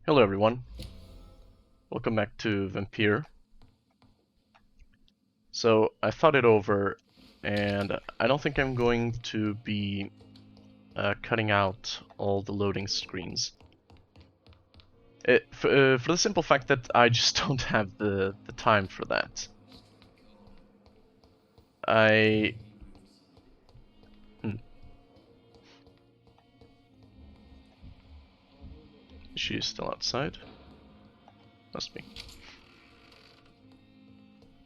Hello everyone, welcome back to Vampyr. So I thought it over and I don't think I'm going to be cutting out all the loading screens. For the simple fact that I just don't have the time for that. She's still outside. Must be.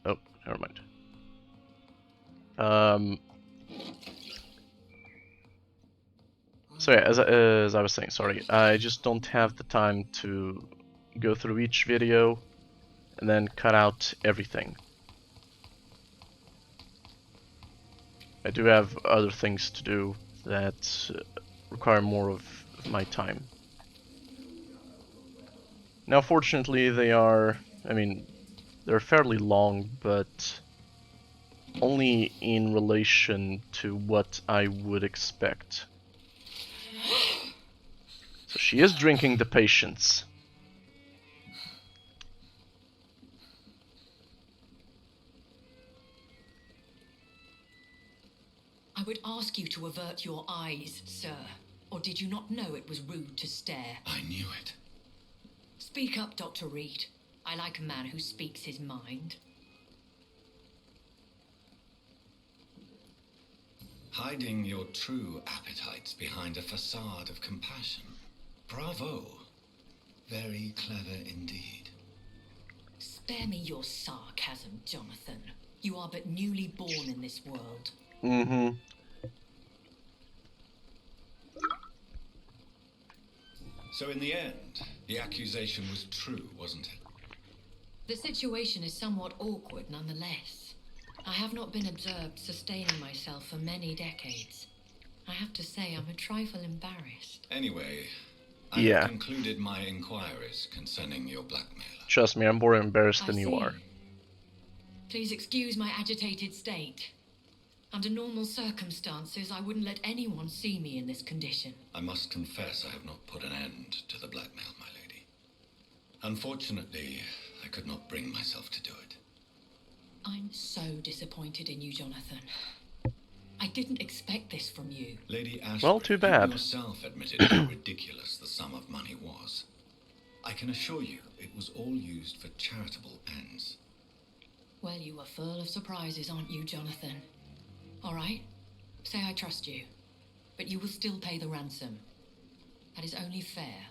Oh, never mind. So yeah, as I was saying, sorry, I just don't have the time to go through each video and then cut out everything. I do have other things to do that require more of my time. Now, fortunately, they're fairly long, but only in relation to what I would expect. So she is drinking the patience. I would ask you to avert your eyes, sir. Or did you not know it was rude to stare? I knew it. Speak up, Dr. Reid. I like a man who speaks his mind. Hiding your true appetites behind a facade of compassion. Bravo. Very clever indeed. Spare me your sarcasm, Jonathan. You are but newly born in this world. Mm-hmm. So in the end, the accusation was true, wasn't it? The situation is somewhat awkward nonetheless. I have not been observed sustaining myself for many decades. I have to say I'm a trifle embarrassed. Anyway, I have concluded my inquiries concerning your blackmailer. Trust me, I'm more embarrassed than you are. Please excuse my agitated state. Under normal circumstances, I wouldn't let anyone see me in this condition. I must confess I have not put an end to the blackmail, my lady. Unfortunately, I could not bring myself to do it. I'm so disappointed in you, Jonathan. I didn't expect this from you. Lady Ashbury, well, too bad. You yourself admitted how ridiculous the sum of money was. I can assure you it was all used for charitable ends. Well, you are full of surprises, aren't you, Jonathan? All right, say I trust you, but you will still pay the ransom. That is only fair.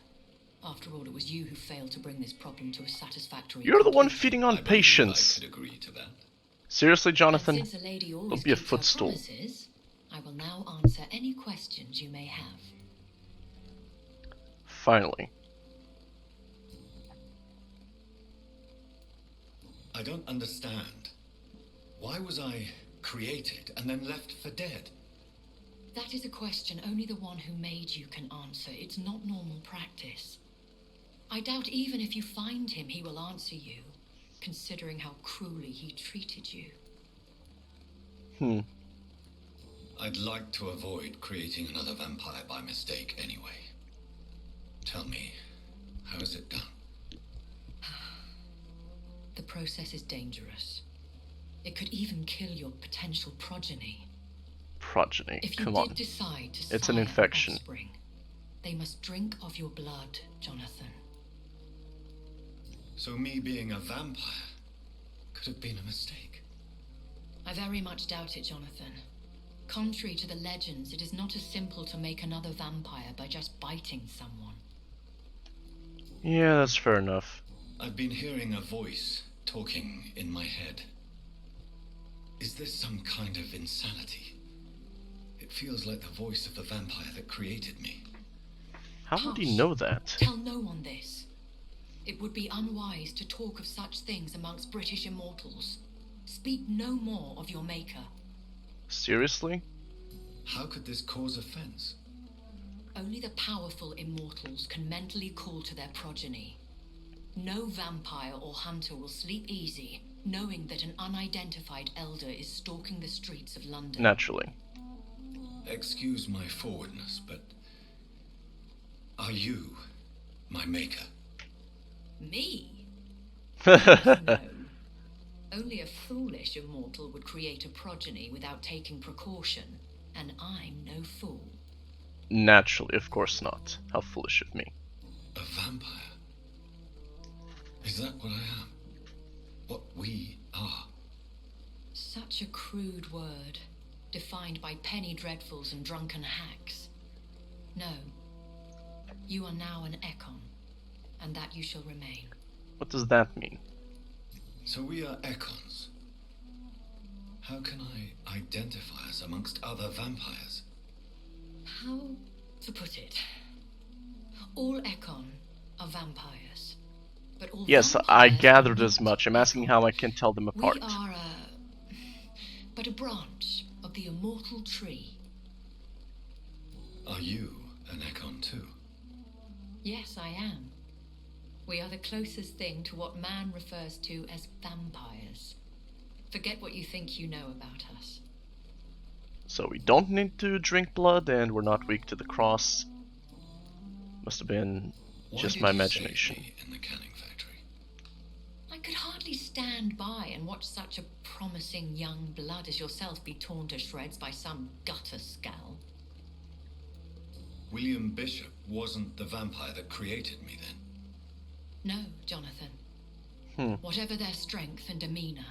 After all, it was you who failed to bring this problem to a satisfactory You're the one feeding on patience. I could agree to that. Seriously, Jonathan? Since a lady always Don't be a keeps her footstool. promises, I will now answer any questions you may have. Finally. I don't understand. Why was I created and then left for dead? That is a question only the one who made you can answer. It's not normal practice. I doubt even if you find him, he will answer you, considering how cruelly he treated you. I'd like to avoid creating another vampire by mistake anyway. Tell me, how is it done? The process is dangerous. It could even kill your potential progeny. Progeny, if you come did on. Decide to It's an infection. Offspring, they must drink of your blood, Jonathan. So me being a vampire could have been a mistake? I very much doubt it, Jonathan. Contrary to the legends, it is not as simple to make another vampire by just biting someone. Yeah, that's fair enough. I've been hearing a voice talking in my head. Is this some kind of insanity? It feels like the voice of the vampire that created me. How would he know that? Tell no one this. It would be unwise to talk of such things amongst British immortals. Speak no more of your maker. Seriously? How could this cause offense? Only the powerful immortals can mentally call to their progeny. No vampire or hunter will sleep easy, knowing that an unidentified elder is stalking the streets of London. Naturally. Excuse my forwardness, but are you my maker? Me? Hmm. No. Only a foolish immortal would create a progeny without taking precaution, and I'm no fool. Naturally, of course not. How foolish of me. A vampire? Is that what I am? What we are? Such a crude word, defined by penny dreadfuls and drunken hacks. No. You are now an Ekon, and that you shall remain. What does that mean? So we are Ekons. How can I identify us amongst other vampires? How to put it? All Ekon are vampires. But all Yes, I vampires gathered are as not much. I'm asking Ekon. how I can tell them apart. We are but a branch of the immortal tree. Are you an Ekon too? Yes, I am. We are the closest thing to what man refers to as vampires. Forget what you think you know about us. So we don't need to drink blood, and we're not weak to the cross. Must have been Why just did my you save imagination. me in the canning factory? I could hardly stand by and watch such a promising young blood as yourself be torn to shreds by some gutter scowl. William Bishop wasn't the vampire that created me then. No, Jonathan. Hmm. Whatever their strength and demeanor,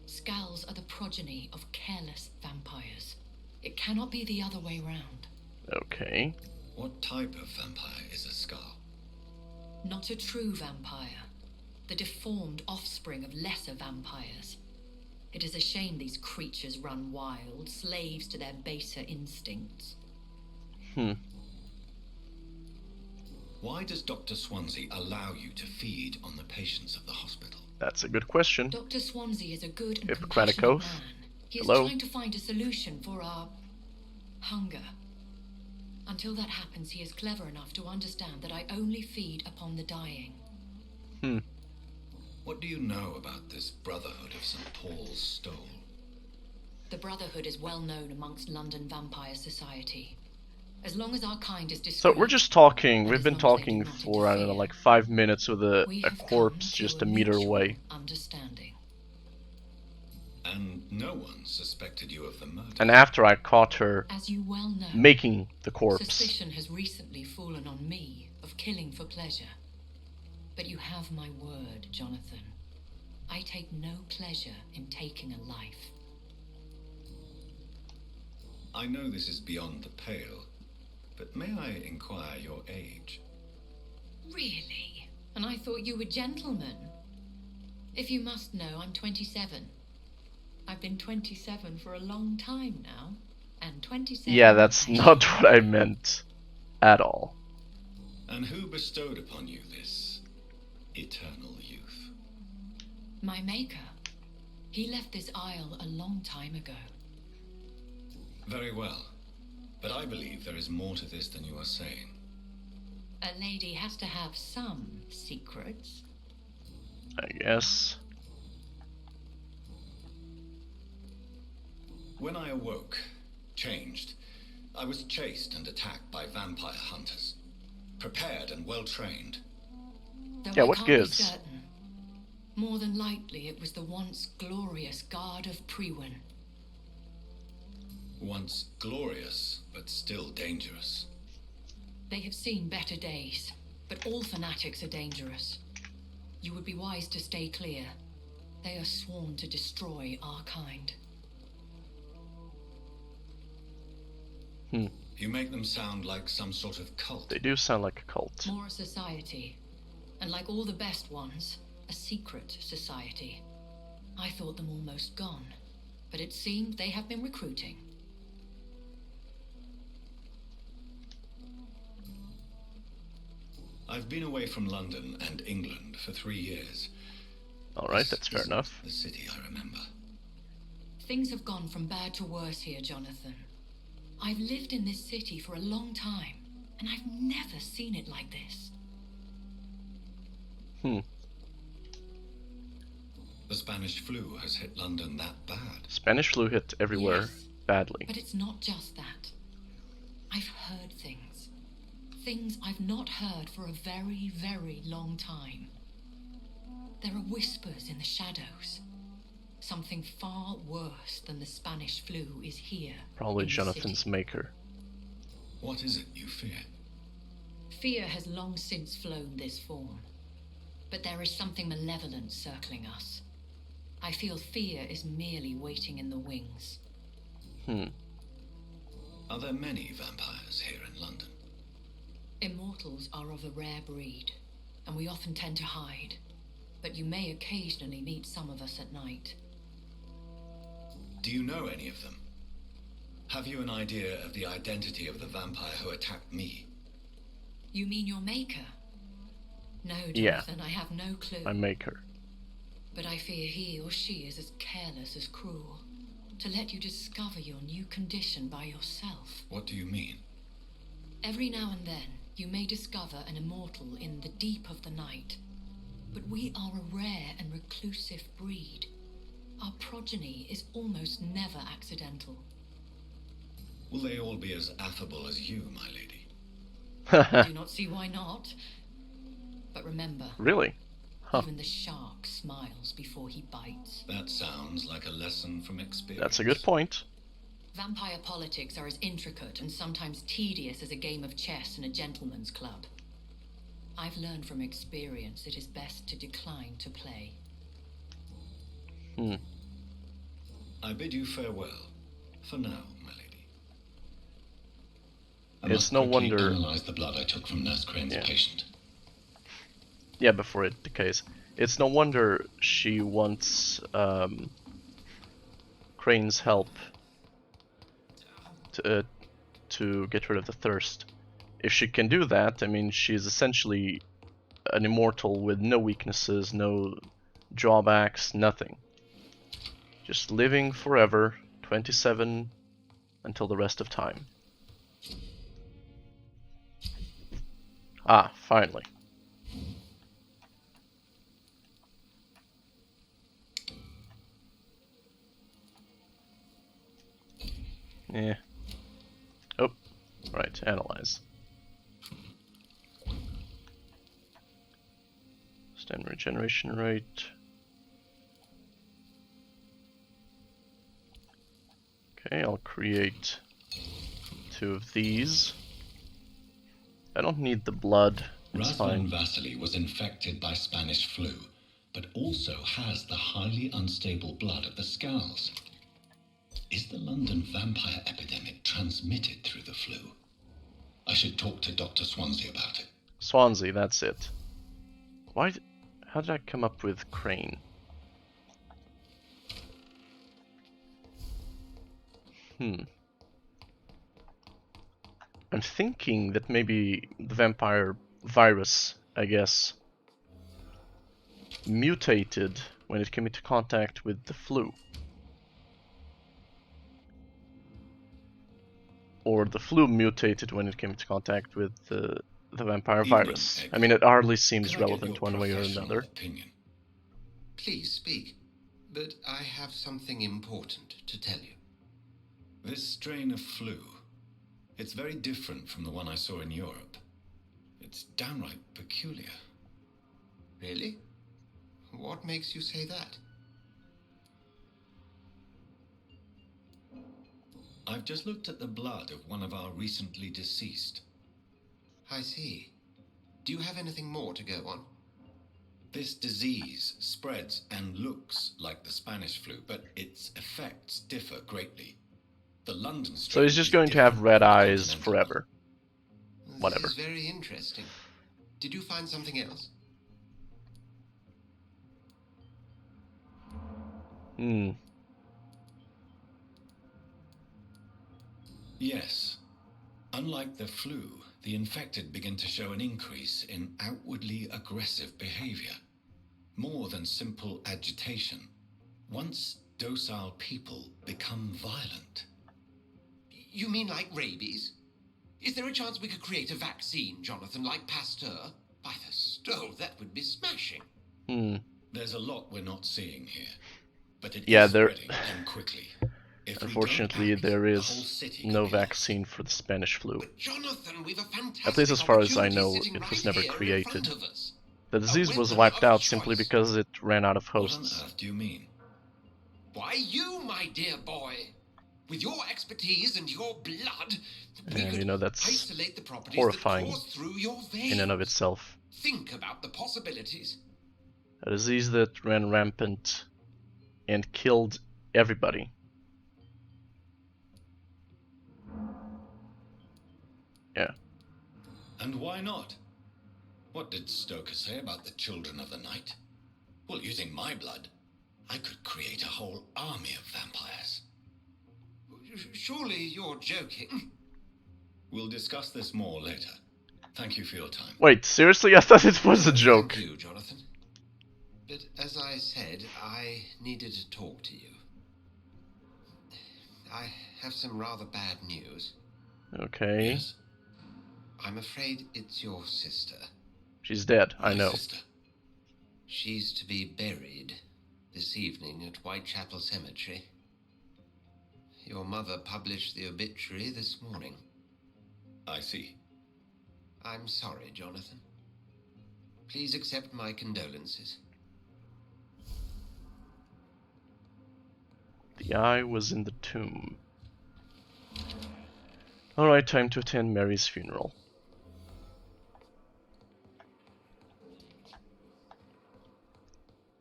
scowls are the progeny of careless vampires. It cannot be the other way round. Okay. What type of vampire is a Scar? Not a true vampire. The deformed offspring of lesser vampires. It is a shame these creatures run wild, slaves to their baser instincts. Hmm. Why does Dr. Swansea allow you to feed on the patients of the hospital? That's a good question. Dr. Swansea is a good and Hippocratic compassionate oath. man. He is Hello? trying to find a solution for our hunger. Until that happens, he is clever enough to understand that I only feed upon the dying. Hmm. What do you know about this Brotherhood of St. Paul's Stole? The Brotherhood is well known amongst London vampire society. As long as our kind is So discreet, we're just talking. and We've as been long as they do talking not for, I don't know, interfere, like 5 minutes with a we have corpse come to just a meter mutual away. understanding. And no one suspected you of the murder. And after I caught her As you well know, making the corpse. suspicion has recently fallen on me of killing for pleasure. But you have my word, Jonathan. I take no pleasure in taking a life. I know this is beyond the pale, but may I inquire your age? Really? And I thought you were gentlemen. If you must know, I'm 27. I've been 27 for a long time now. And 27... Yeah, that's I not shall what I be. meant at all. And who bestowed upon you this eternal youth? My maker. He left this isle a long time ago. Very well, but I believe there is more to this than you are saying. A lady has to have some secrets. I guess. When I awoke, changed, I was chased and attacked by vampire hunters. Prepared and well trained. Though Yeah, I what can't gives? be certain. More than likely, it was the once glorious Guard of Priwen. Once glorious, but still dangerous. They have seen better days, but all fanatics are dangerous. You would be wise to stay clear. They are sworn to destroy our kind. You make them sound like some sort of cult. They do sound like a cult. More a society. And like all the best ones, a secret society. I thought them almost gone, but it seemed they have been recruiting. I've been away from London and England for 3 years. Alright, This that's fair isn't enough. The city I remember. Things have gone from bad to worse here, Jonathan. I've lived in this city for a long time, and I've never seen it like this. The Spanish flu has hit London that bad. Spanish flu hit everywhere Yes, badly. but it's not just that. I've heard things. Things I've not heard for a very, very long time. There are whispers in the shadows. Something far worse than the Spanish flu is here. Probably in the Jonathan's city. maker. What is it you fear? Fear has long since flown this form. But there is something malevolent circling us. I feel fear is merely waiting in the wings. Are there many vampires here in London? Immortals are of a rare breed, and we often tend to hide. But you may occasionally meet some of us at night. Do you know any of them? Have you an idea of the identity of the vampire who attacked me? You mean your maker? No, Yeah. Jonathan, I have no clue. My maker. But I fear he or she is as careless as cruel. To let you discover your new condition by yourself. What do you mean? Every now and then, you may discover an immortal in the deep of the night. But we are a rare and reclusive breed. Our progeny is almost never accidental. Will they all be as affable as you, my lady? I do not see why not. But remember, Really? Huh. even the shark smiles before he bites. That sounds like a lesson from experience. That's a good point. Vampire politics are as intricate and sometimes tedious as a game of chess in a gentleman's club. I've learned from experience it is best to decline to play. I bid you farewell. For now, my lady. I It's must no quickly wonder- analyze the blood I took from Nurse Crane's patient. Yeah, before it decays. It's no wonder she wants Crane's help to get rid of the thirst. If she can do that, I mean, she's essentially an immortal with no weaknesses, no drawbacks, nothing. Just living forever, 27 until the rest of time. Ah, finally. Yeah. Oh, right, analyze. Stem regeneration rate. Okay, I'll create 2 of these. I don't need the blood, it's Razvan fine. Vasily was infected by Spanish flu, but also has the highly unstable blood of the Scowls. Is the London vampire epidemic transmitted through the flu? I should talk to Dr. Swansea about it. Swansea, that's it. How did I come up with Crane? I'm thinking that maybe the vampire virus, I guess, mutated when it came into contact with the flu. Or the flu mutated when it came into contact with the vampire virus. I mean, it hardly seems Could I get relevant your one way or professional another. opinion? Please speak, but I have something important to tell you. This strain of flu, it's very different from the one I saw in Europe. It's downright peculiar. Really? What makes you say that? I've just looked at the blood of one of our recently deceased. I see. Do you have anything more to go on? This disease spreads and looks like the Spanish flu, but its effects differ greatly. The London So strain he's just is going to have different red from the eyes continental forever. This Whatever. is very interesting. Did you find something else? Yes. Unlike the flu, the infected begin to show an increase in outwardly aggressive behavior. More than simple agitation. Once docile people become violent. You mean like rabies? Is there a chance we could create a vaccine, Jonathan, like Pasteur? By the stove, that would be smashing. There's a lot we're not seeing here. But it Yeah, is there- spreading and quickly. If we don't Unfortunately, act, there the is whole city no could be lost. vaccine for the Spanish flu. But Jonathan, we've a fantastic At least as far as I opportunity know, sitting it was right never here in created. front of us. The disease weapon was wiped of out simply choice. because it ran out of What on hosts. earth do you mean? Why, you, my dear boy. With your expertise and your blood, we And could you know, that's isolate the properties horrifying that course through your veins. in and of itself. Think about the possibilities. A disease that ran rampant and killed everybody. Yeah. And why not? What did Stoker say about the children of the night? Well, using my blood, I could create a whole army of vampires. Surely you're joking. We'll discuss this more later. Thank you for your time. Wait, seriously? I thought it was a joke. Thank you, Jonathan. But as I said, I needed to talk to you. I have some rather bad news. Okay. Yes? I'm afraid it's your sister. She's dead, I My know. sister. She's to be buried this evening at Whitechapel Cemetery. Your mother published the obituary this morning. I see. I'm sorry, Jonathan. Please accept my condolences. The eye was in the tomb. Alright, time to attend Mary's funeral.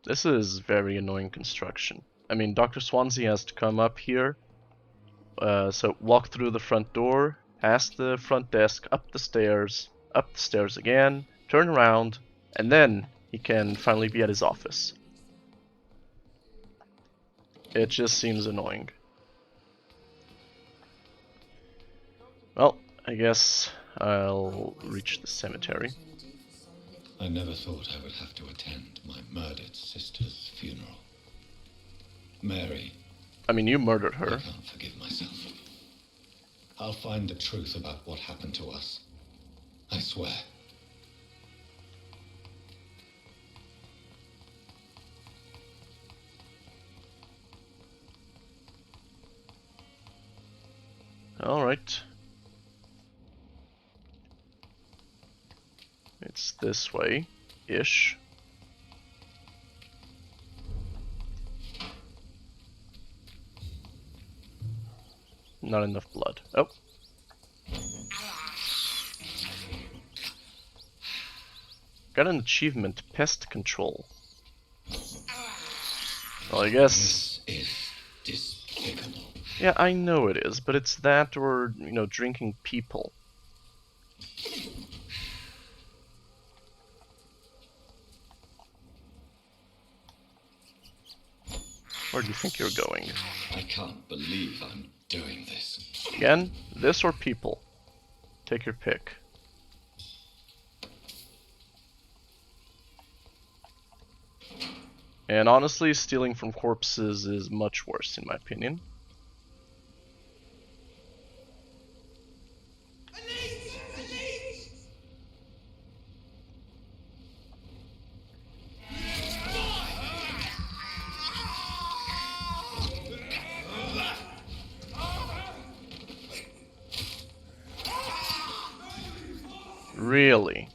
This is very annoying construction. I mean, Dr. Swansea has to come up here. So walk through the front door, past the front desk, up the stairs again, turn around, and then he can finally be at his office. It just seems annoying. Well, I guess I'll reach the cemetery. I never thought I would have to attend my murdered sister's funeral. Mary. I mean, you murdered her. I can't forgive myself. I'll find the truth about what happened to us. I swear. Alright. It's this way-ish. Not enough blood. Oh. Got an achievement, pest control. Well, I guess... This is despicable. Yeah, I know it is, but it's that or, you know, drinking people. Where do you think you're going? I can't believe I'm doing this. Again, this or people? Take your pick. And honestly, stealing from corpses is much worse in my opinion. Really?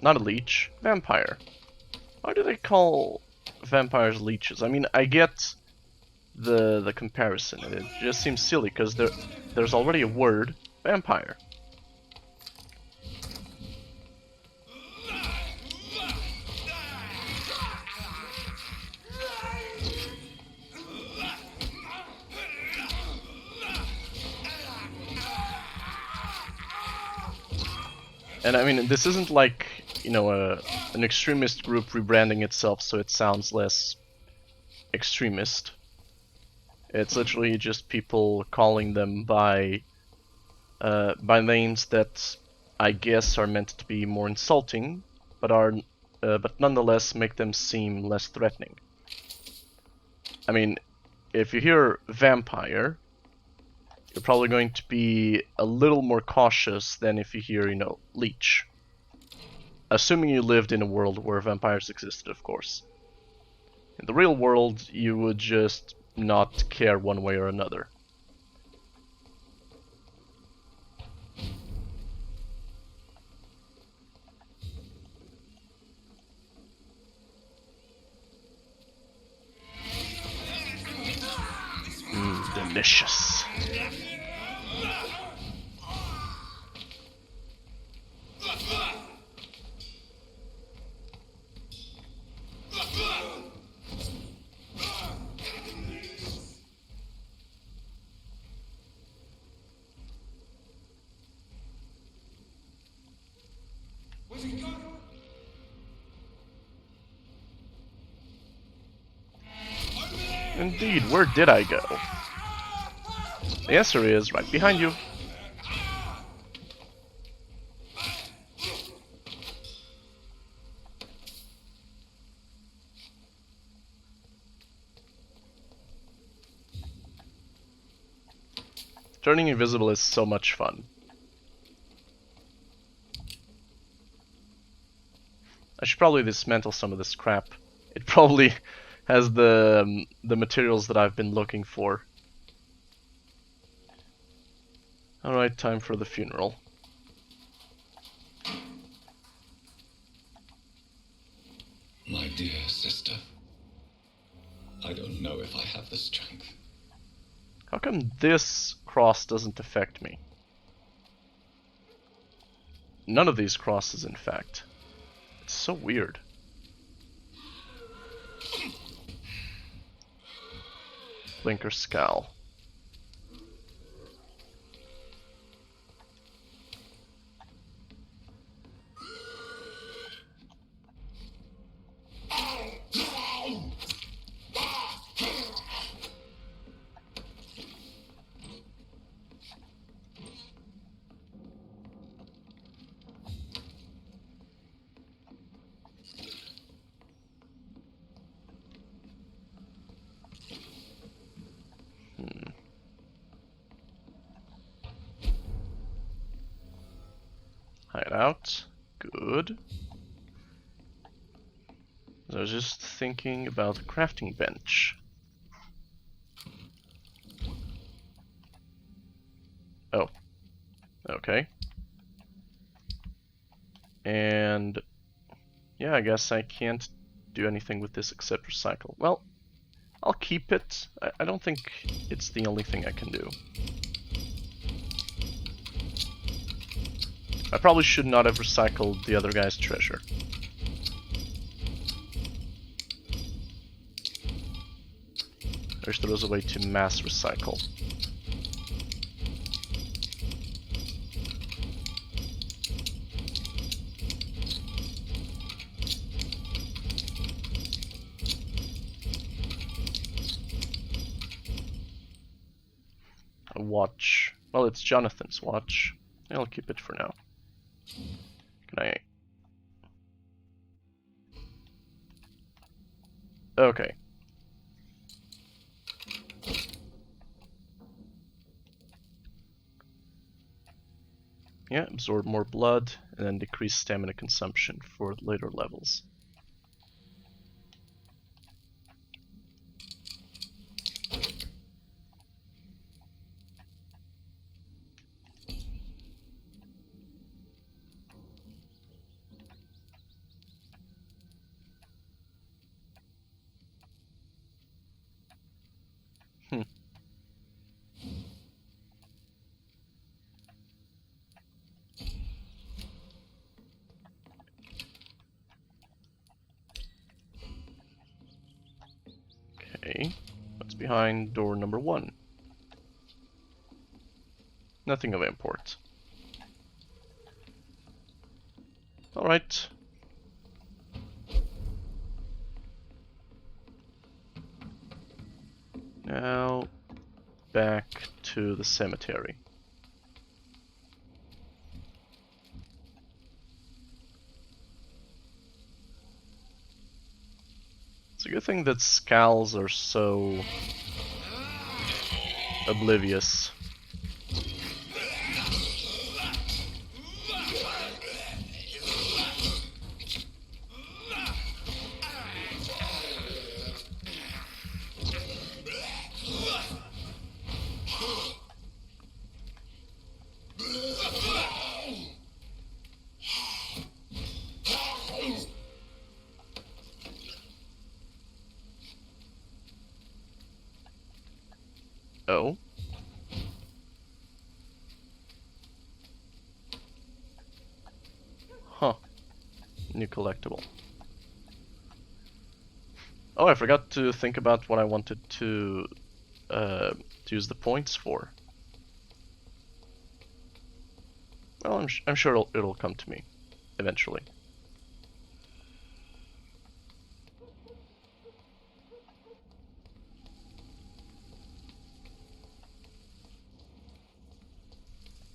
Not a leech, vampire. Why do they call vampires leeches? I mean, I get the comparison. It just seems silly because there's already a word, vampire. And I mean, this isn't like, you know, an extremist group rebranding itself so it sounds less extremist. It's literally just people calling them by names that I guess are meant to be more insulting, but nonetheless make them seem less threatening. I mean, if you hear vampire, you're probably going to be a little more cautious than if you hear, you know, leech. Assuming you lived in a world where vampires existed, of course. In the real world, you would just not care one way or another. Delicious. Indeed, where did I go? The answer is right behind you. Turning invisible is so much fun. I should probably dismantle some of this crap. It probably has the materials that I've been looking for. Alright, time for the funeral. My dear sister, I don't know if I have the strength. How come this cross doesn't affect me? None of these crosses, in fact. It's so weird. Blinker Scowl. Hide out. Good. I was just thinking about a crafting bench. Oh. Okay. And yeah, I guess I can't do anything with this except recycle. Well, I'll keep it. I don't think it's the only thing I can do. I probably should not have recycled the other guy's treasure. I wish there was a way to mass recycle. A watch. Well, it's Jonathan's watch. I'll keep it for now. Can I... Okay. Yeah, absorb more blood, and then decrease stamina consumption for later levels. Okay, what's behind door number 1? Nothing of import. Alright. Now, back to the cemetery. It's a good thing that scowls are so oblivious. Oh. Huh. New collectible. Oh, I forgot to think about what I wanted to use the points for. Well, I'm sure it'll come to me eventually.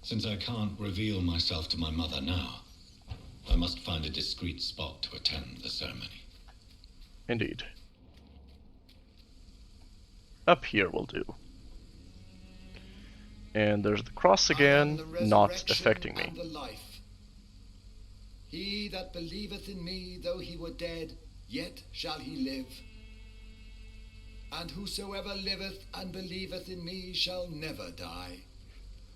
Since I can't reveal myself to my mother now, I must find a discreet spot to attend the ceremony. Indeed. Up here will do. And there's the cross again, not affecting me. And the life. He that believeth in me, though he were dead, yet shall he live. And whosoever liveth and believeth in me shall never die.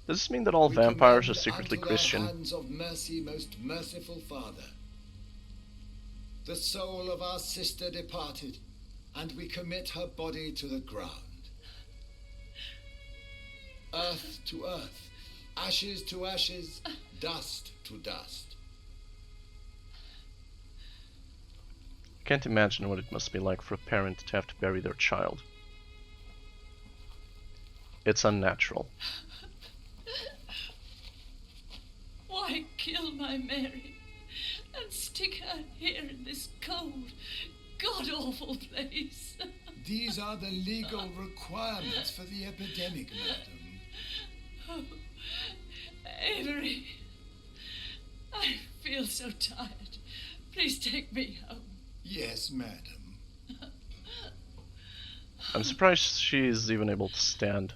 Does this mean that all vampires are secretly Christian? Unto thy hands of mercy, most merciful Father. The soul of our sister departed, and we commit her body to the ground. Earth to earth, ashes to ashes, dust to dust. Can't imagine what it must be like for a parent to have to bury their child. It's unnatural. Why kill my Mary and stick her here in this cold, god-awful place? These are the legal requirements for the epidemic, madam. Oh, Avery, I feel so tired. Please take me home. Yes, madam. I'm surprised she's even able to stand.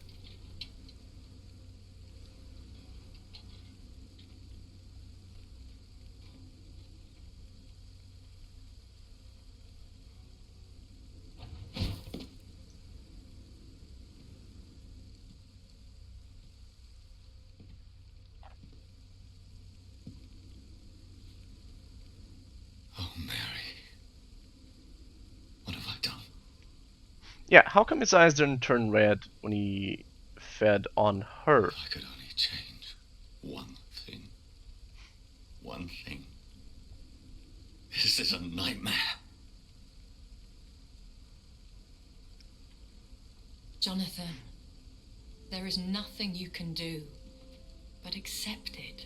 Yeah, how come his eyes didn't turn red when he fed on her? If I could only change one thing. One thing. This is a nightmare. Jonathan, there is nothing you can do but accept it.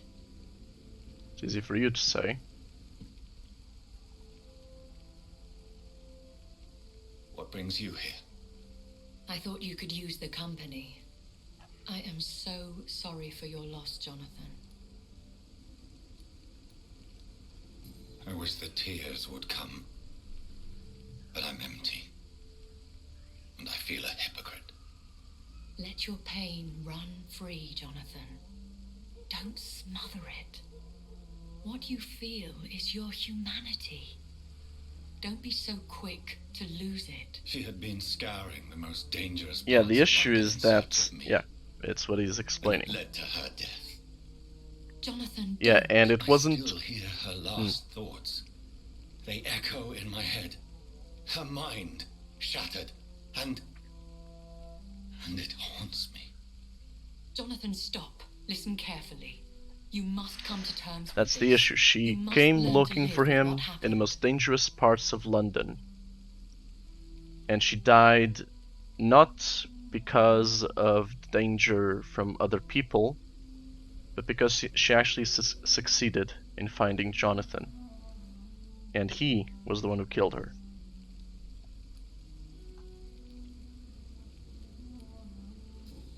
It's easy for you to say. What brings you here? I thought you could use the company. I am so sorry for your loss, Jonathan. I wish the tears would come. But I'm empty. And I feel a hypocrite. Let your pain run free, Jonathan. Don't smother it. What you feel is your humanity. Don't be so quick to lose it. She had been scouring the most dangerous Yeah, parts the of issue London is in that, search of me, yeah, it's what he's explaining. and it led to her death. Jonathan, Yeah, don't. and it I wasn't... still hear her last thoughts. They echo in my head. Her mind shattered, and it haunts me. Jonathan, stop. Listen carefully. You must come to terms That's with the this. issue. She You must came learn to looking live for with him what in the happened. most dangerous parts of London. And she died not because of danger from other people, but because she actually succeeded in finding Jonathan. And he was the one who killed her.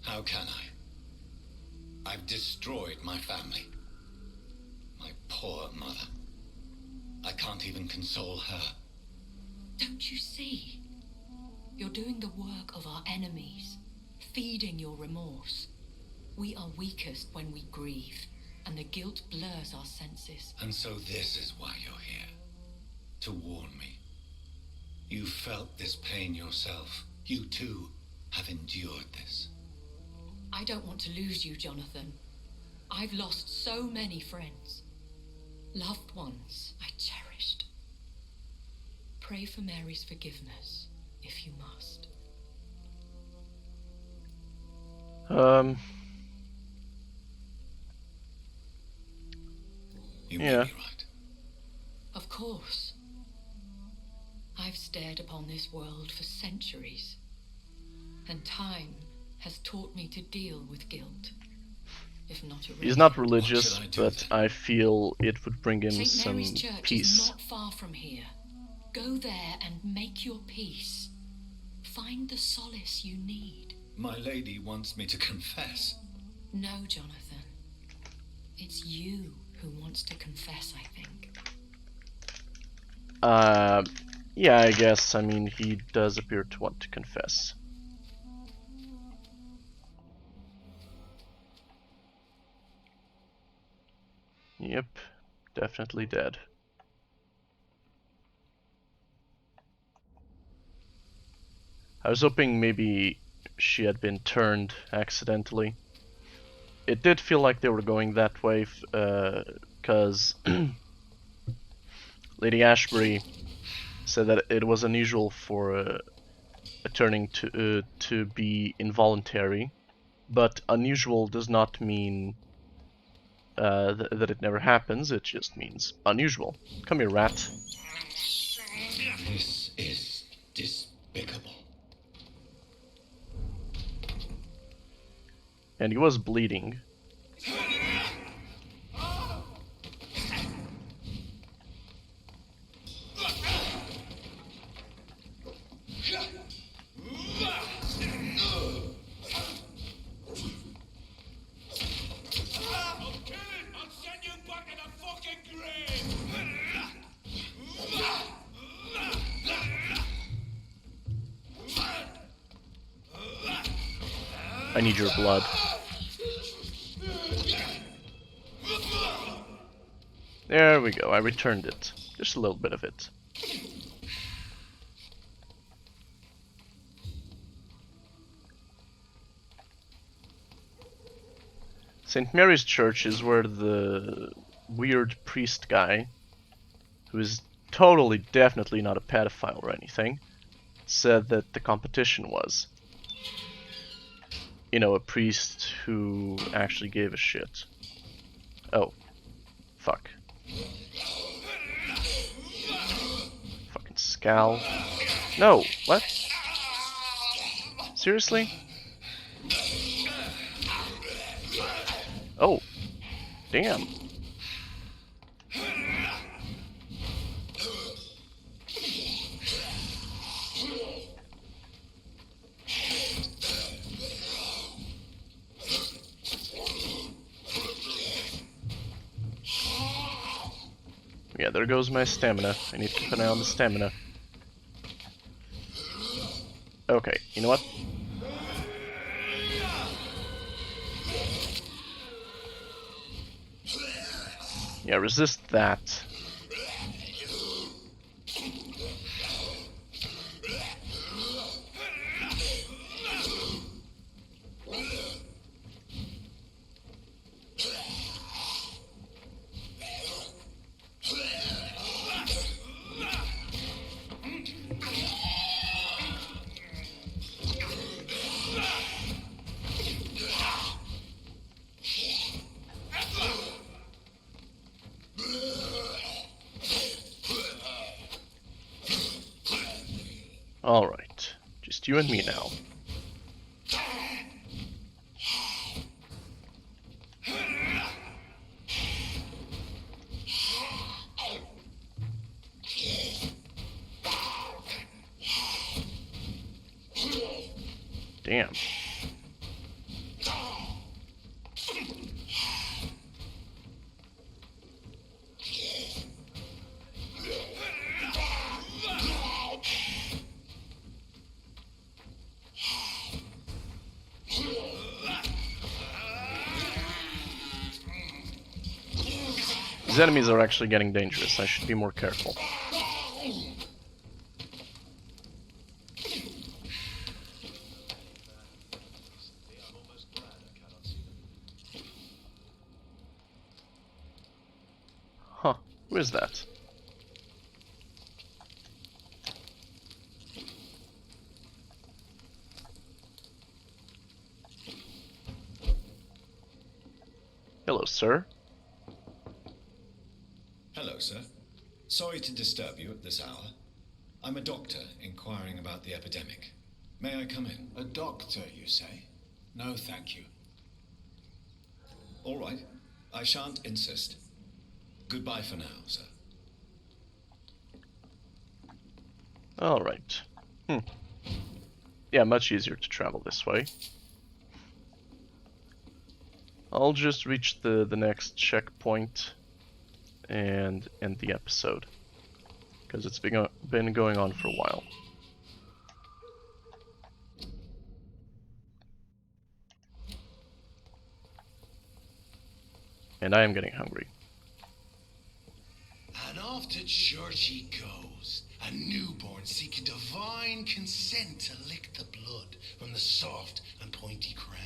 How can I? I've destroyed my family. My poor mother. I can't even console her. Don't you see? You're doing the work of our enemies, feeding your remorse. We are weakest when we grieve, and the guilt blurs our senses. And so this is why you're here. To warn me. You felt this pain yourself. You too have endured this. I don't want to lose you, Jonathan. I've lost so many friends. Loved ones I cherished. Pray for Mary's forgiveness, if you must. Um, You Yeah. may be right. Of course. I've stared upon this world for centuries, and time has taught me to deal with guilt, if not erase he's not it. religious, should I do but then? I feel it would bring him St. some Mary's Church peace. is not far from here. Go there and make your peace. Find the solace you need. My lady wants me to confess. No, Jonathan. It's you who wants to confess, I think. Yeah, I guess. I mean, he does appear to want to confess. Yep, definitely dead. I was hoping maybe she had been turned accidentally. It did feel like they were going that way, because Lady Ashbury said that it was unusual for a turning to be involuntary, but unusual does not mean that it never happens. It just means unusual. Come here, rat. This is despicable. And he was bleeding. I need your blood. There we go, I returned it. Just a little bit of it. St. Mary's Church is where the weird priest guy, who is totally, definitely not a pedophile or anything, said that the competition was. You know, a priest who actually gave a shit. Oh. Fuck. Fucking scowl. No, what? Seriously? Oh. Damn. Yeah, there goes my stamina. I need to keep an eye on the stamina. Okay, you know what? Yeah, resist that. Alright, just you and me now. Damn. These enemies are actually getting dangerous. I should be more careful. Huh. Who is that? Hello, sir. Hello, sir. Sorry to disturb you at this hour. I'm a doctor inquiring about the epidemic. May I come in? A doctor, you say? No, thank you. All right. I shan't insist. Goodbye for now, sir. Alright. Yeah, much easier to travel this way. I'll just reach the next checkpoint and end the episode, because it's been going on for a while. And I am getting hungry. And off to church he goes, a newborn seeking divine consent to lick the blood from the soft and pointy crown.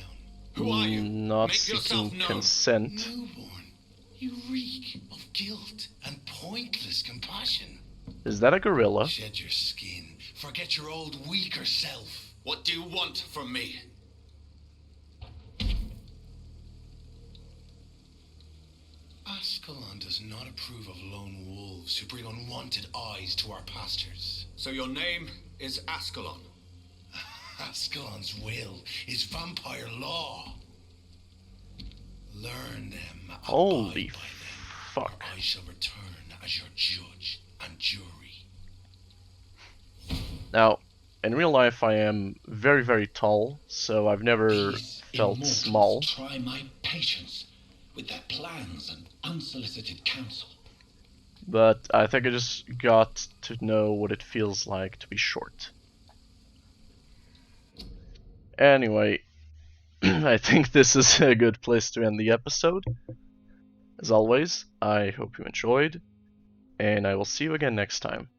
Who are you? Not Make yourself seeking known. consent. Newborn, you reek of guilt and pointless compassion. Is that a gorilla? Shed your skin, forget your old weaker self. What do you want from me? Ascalon does not approve of lone wolves who bring unwanted eyes to our pastures. So your name is Ascalon? Ascalon's will is vampire law. Learn them. Holy abide by them, fuck. or I shall return as your judge and jury. Now, in real life I am very, very tall, so I've never These felt immortals small. Try my patience with their plans and unsolicited counsel. But I think I just got to know what it feels like to be short. Anyway, I think this is a good place to end the episode. As always, I hope you enjoyed, and I will see you again next time.